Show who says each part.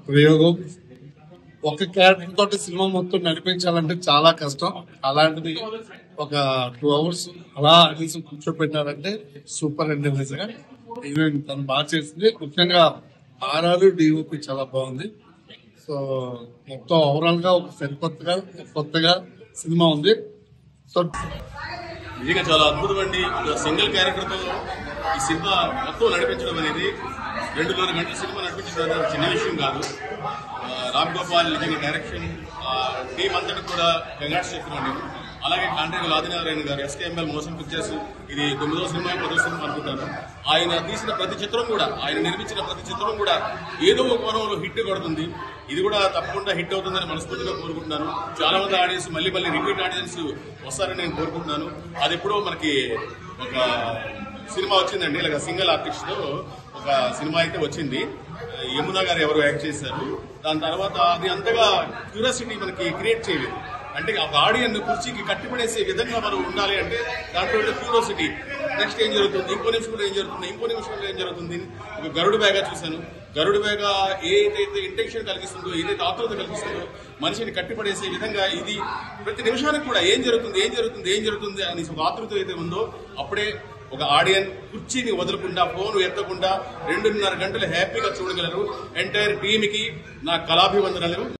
Speaker 1: ప్రయోగం ఒక క్యారెక్టర్ తోటి సినిమా మొత్తం నడిపించాలంటే చాలా కష్టం. అలాంటిది ఒక 2 hours అలా అనేసి కూర్చోపెట్టారంటే సూపర్ అండి. నిజంగా ఈవెన్ తను బాగా చేసింది. ముఖ్యంగా ఆర్ఆర్ డిఓపి చాలా బాగుంది. సో మొత్తం ఓవరాల్ గా ఒక కొత్తగా సినిమా ఉంది. సో
Speaker 2: నిజంగా చాలా అద్భుతం అండి. సింగిల్ క్యారెక్టర్ తో ఈ సినిమా మొత్తం నడిపించడం అనేది 2.5 గంటల సినిమా నడిపించడం అనేది చిన్న విషయం కాదు. రామ్ గోపాల్ నిజంగా డైరెక్షన్ టీం అంతటి కూడా కంగ్రాట్స్ చెప్తున్నాను. అలాగే కాంట్రాక్టర్ ఆదినారాయణ గారు ఎస్కేఎంఎల్ మోషన్ పిక్చర్స్ ఇది 9వ సినిమా 10వ సినిమా అనుకుంటాను. ఆయన తీసిన ప్రతి చిత్రం కూడా ఆయన నిర్మించిన ప్రతి చిత్రం కూడా ఏదో ఒక కోణంలో హిట్ కొడుతుంది. ఇది కూడా తప్పకుండా హిట్ అవుతుందని మనస్ఫూర్తిగా కోరుకుంటున్నాను. చాలా మంది ఆడియన్స్ మళ్ళీ రిపీట్ ఆడియన్స్ వస్తారని నేను కోరుకుంటున్నాను. అది ఎప్పుడో మనకి ఒక సినిమా వచ్చిందండి, ఇలాగ సింగిల్ ఆర్టిస్ట్ తో ఒక సినిమా అయితే వచ్చింది. యమునా గారు ఎవరు యాక్ట్ చేశారు. దాని తర్వాత అది అంతగా క్యూరియాసిటీ మనకి క్రియేట్ చేయలేదు. అంటే ఒక ఆడియన్స్ కుర్చీకి కట్టిపడేసే విధంగా మనం ఉండాలి అంటే దాంట్లో క్యూరియాసిటీ, నెక్స్ట్ ఏం జరుగుతుంది, ఇంకో నిమిషంలో ఏం జరుగుతుంది, ఇంకో నిమిషంలో ఏం జరుగుతుంది. ఒక గరుడు బేగా చూశాను. గరుడు బేగా ఏదైతే ఇంటెన్షన్ కలిగిస్తుందో, ఏదైతే ఆతృత కలిగిస్తుందో మనిషిని కట్టిపడేసే విధంగా ఇది ప్రతి నిమిషానికి కూడా ఏం జరుగుతుంది అని ఒక ఆతృత అయితే ఉందో అప్పుడే ఒక ఆడియన్స్ కుర్చీని వదలకుండా ఫోన్ ఎత్తకుండా 2.5 గంటలు హ్యాపీగా చూడగలరు. ఎంటైర్ టీమ్ కి నా కళాభివందనలు.